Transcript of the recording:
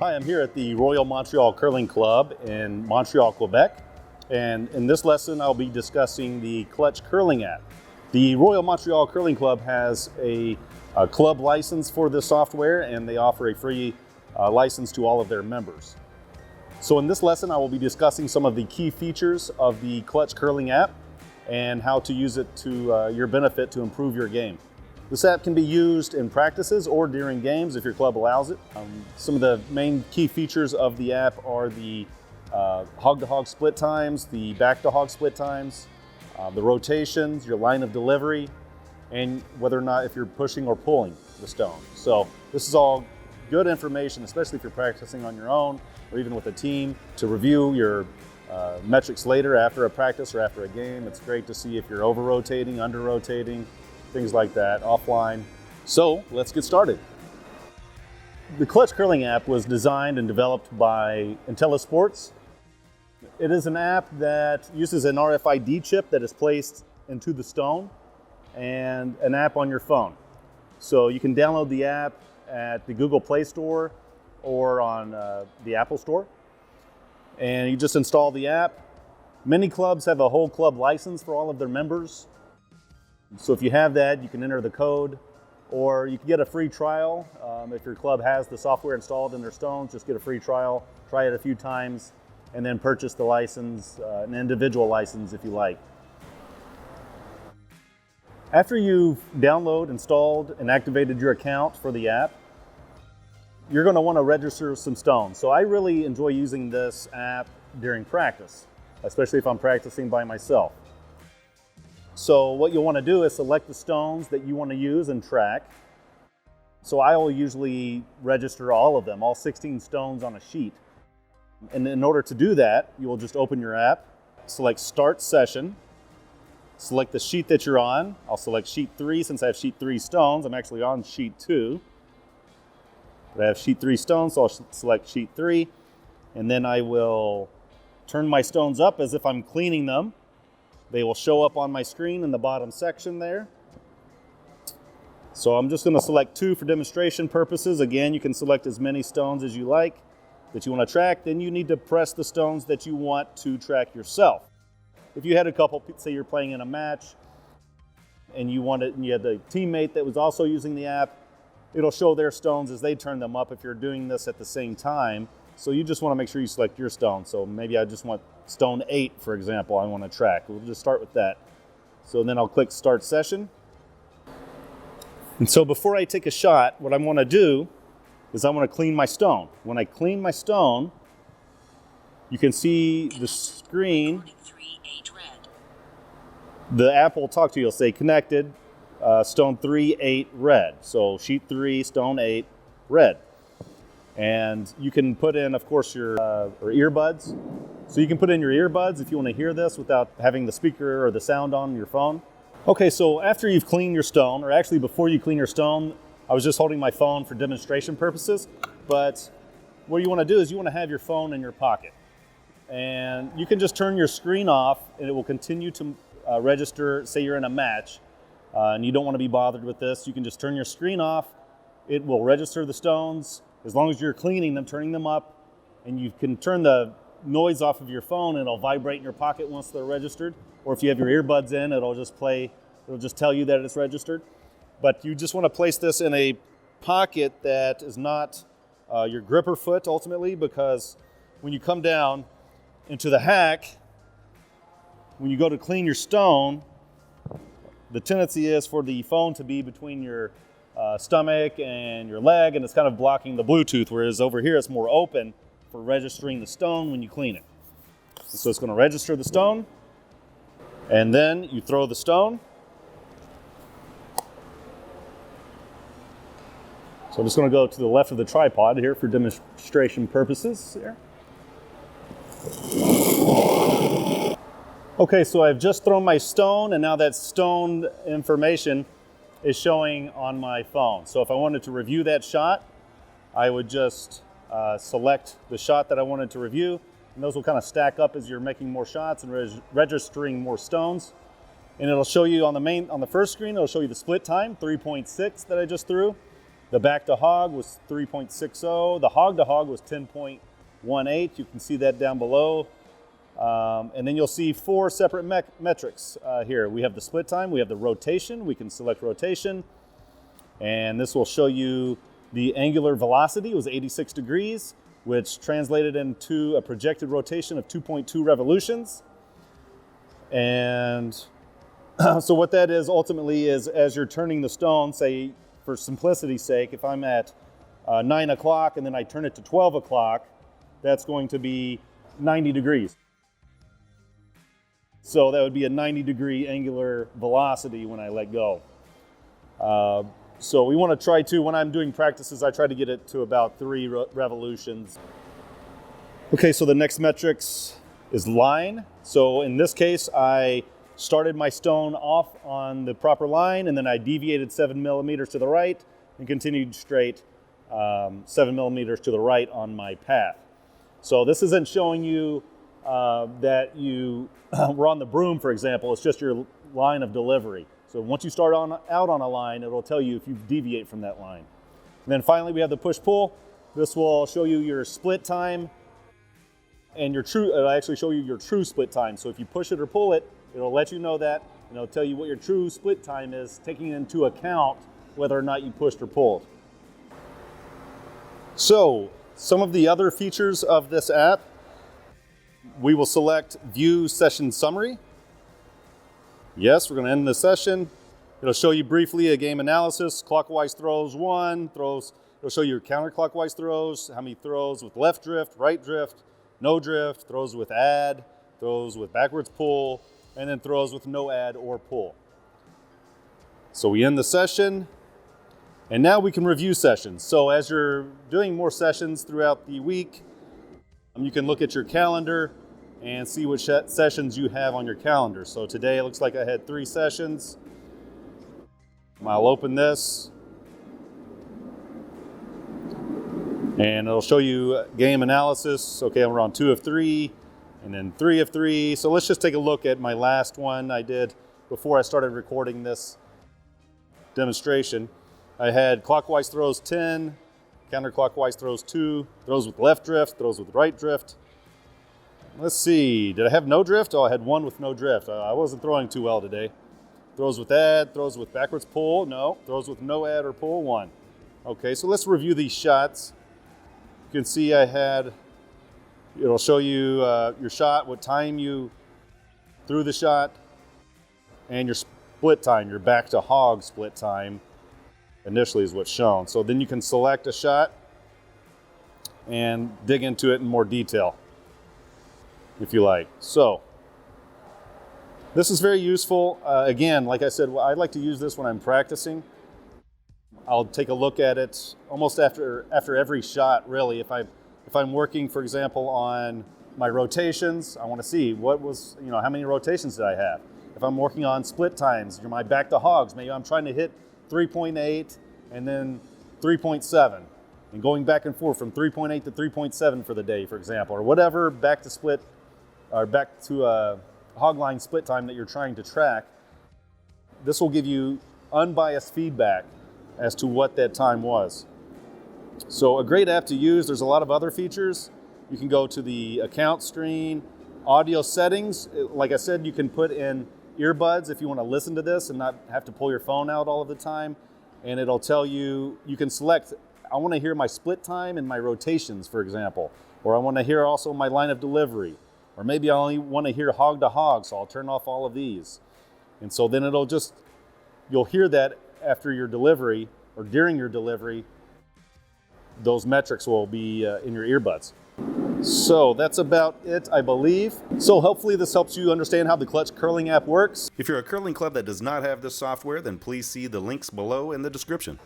Hi, I'm here at the Royal Montreal Curling Club in Montreal, Quebec. And in this lesson, I'll be discussing the Klutch curling app. The Royal Montreal Curling Club has a club license for this software, and they offer a free license to all of their members. So in this lesson, I will be discussing some of the key features of the Klutch curling app and how to use it to your benefit to improve your game. This app can be used in practices or during games if your club allows it. Some of the main key features of the app are the hog-to-hog split times, the back-to-hog split times, the rotations, your line of delivery, and whether or not if you're pushing or pulling the stone. So this is all good information, especially if you're practicing on your own or even with a team, to review your metrics later after a practice or after a game. It's great to see if you're over-rotating, under-rotating, things like that, offline. So let's get started. The Klutch curling app was designed and developed by IntelliSports. It is an app that uses an RFID chip that is placed into the stone and an app on your phone. So you can download the app at the Google Play Store or on the Apple Store. And you just install the app. Many clubs have a whole club license for all of their members. So if you have that, you can enter the code, or you can get a free trial. If your club has the software installed in their stones, just get a free trial, try it a few times, and then purchase the license, an individual license if you like. After you've downloaded, installed, and activated your account for the app, you're going to want to register some stones. So I really enjoy using this app during practice, especially if I'm practicing by myself. So what you'll want to do is select the stones that you want to use and track. So I will usually register all of them, all 16 stones on a sheet. And in order to do that, you will just open your app, select Start Session, select the sheet that you're on. I'll select sheet 3 since I have sheet 3 stones. I'm actually on sheet 2. But I have sheet 3 stones, so I'll select sheet 3. And then I will turn my stones up as if I'm cleaning them. They will show up on my screen in the bottom section there. So I'm just going to select 2 for demonstration purposes. Again, you can select as many stones as you like that you want to track. Then you need to press the stones that you want to track yourself. If you had a couple, say you're playing in a match and you had a teammate that was also using the app, it'll show their stones as they turn them up if you're doing this at the same time. So you just want to make sure you select your stone. So maybe I just want stone 8, for example, I want to track. We'll just start with that. So then I'll click Start Session. And so before I take a shot, what I want to do is I want to clean my stone. When I clean my stone, you can see the screen. The app will talk to you. It'll say connected, stone 3, 8, red. So sheet 3, stone 8, red. And you can put in, of course, your earbuds. So you can put in your earbuds if you want to hear this without having the speaker or the sound on your phone. Okay, so after you've cleaned your stone, or actually before you clean your stone, I was just holding my phone for demonstration purposes, but what you want to do is you want to have your phone in your pocket. And you can just turn your screen off and it will continue to register. Say you're in a match and you don't want to be bothered with this, you can just turn your screen off. It will register the stones. As long as you're cleaning them, turning them up, and you can turn the noise off of your phone and it'll vibrate in your pocket once they're registered. Or if you have your earbuds in, it'll just tell you that it's registered. But you just want to place this in a pocket that is not your gripper foot ultimately, because when you come down into the hack, when you go to clean your stone, the tendency is for the phone to be between your stomach and your leg, and it's kind of blocking the Bluetooth, whereas over here it's more open for registering the stone when you clean it. So it's going to register the stone, and then you throw the stone. So I'm just going to go to the left of the tripod here for demonstration purposes here. Okay, so I've just thrown my stone, and now that stone information is showing on my phone. So if I wanted to review that shot, I would just select the shot that I wanted to review, and those will kind of stack up as you're making more shots and registering more stones. And it'll show you on the first screen, it'll show you the split time, 3.6 that I just threw. The back to hog was 3.60. The hog to hog was 10.18. You can see that down below. And then you'll see 4 separate metrics here. We have the split time, we have the rotation, we can select rotation, and this will show you the angular velocity. It was 86 degrees, which translated into a projected rotation of 2.2 revolutions. And so what that is ultimately is, as you're turning the stone, say for simplicity's sake, if I'm at 9 o'clock and then I turn it to 12 o'clock, that's going to be 90 degrees. So that would be a 90-degree angular velocity when I let go. So we want to try to, when I'm doing practices, I try to get it to about 3 revolutions. Okay, so the next metrics is line. So in this case, I started my stone off on the proper line, and then I deviated 7 millimeters to the right and continued straight 7 millimeters to the right on my path. So this isn't showing you that you were on the broom, for example. It's just your line of delivery. So once you start out on a line, it'll tell you if you deviate from that line. And then finally, we have the push-pull. This will show you your split time and your true. It'll actually show you your true split time. So if you push it or pull it, it'll let you know that, and it'll tell you what your true split time is, taking into account whether or not you pushed or pulled. So some of the other features of this app, we will select View Session Summary. Yes, we're going to end the session. It'll show you briefly a game analysis. Clockwise throws 1, throws. It'll show you your counterclockwise throws, how many throws with left drift, right drift, no drift, throws with add, throws with backwards pull, and then throws with no add or pull. So we end the session, and now we can review sessions. So as you're doing more sessions throughout the week, you can look at your calendar and see which sessions you have on your calendar. So today it looks like I had 3 sessions. I'll open this, and it'll show you game analysis. Okay, we're on 2 of 3, and then 3 of 3. So let's just take a look at my last one I did before I started recording this demonstration. I had clockwise throws 10, counterclockwise throws 2, throws with left drift, throws with right drift. Let's see, did I have no drift? Oh, I had 1 with no drift. I wasn't throwing too well today. Throws with add, throws with backwards pull, no. Throws with no add or pull, 1. Okay, so let's review these shots. You can see I had, it'll show you your shot, what time you threw the shot, and your split time, your back to hog split time initially is what's shown. So then you can select a shot and dig into it in more detail if you like. So this is very useful. Again, like I said, I like to use this when I'm practicing. I'll take a look at it almost after every shot, really. If I'm working, for example, on my rotations, I want to see what was, how many rotations did I have. If I'm working on split times, my back to hogs, maybe I'm trying to hit 3.8 and then 3.7 and going back and forth from 3.8 to 3.7 for the day, for example, or whatever back to split or back to a hog line split time that you're trying to track. This will give you unbiased feedback as to what that time was. So a great app to use. There's a lot of other features. You can go to the account screen, audio settings. Like I said, you can put in earbuds if you want to listen to this and not have to pull your phone out all of the time. And it'll tell you, you can select, I want to hear my split time and my rotations, for example. Or I want to hear also my line of delivery. Or maybe I only want to hear hog to hog, so I'll turn off all of these. And so then you'll hear that after your delivery or during your delivery. Those metrics will be in your earbuds. So that's about it, I believe. So hopefully this helps you understand how the Klutch curling app works. If you're a curling club that does not have this software, then please see the links below in the description.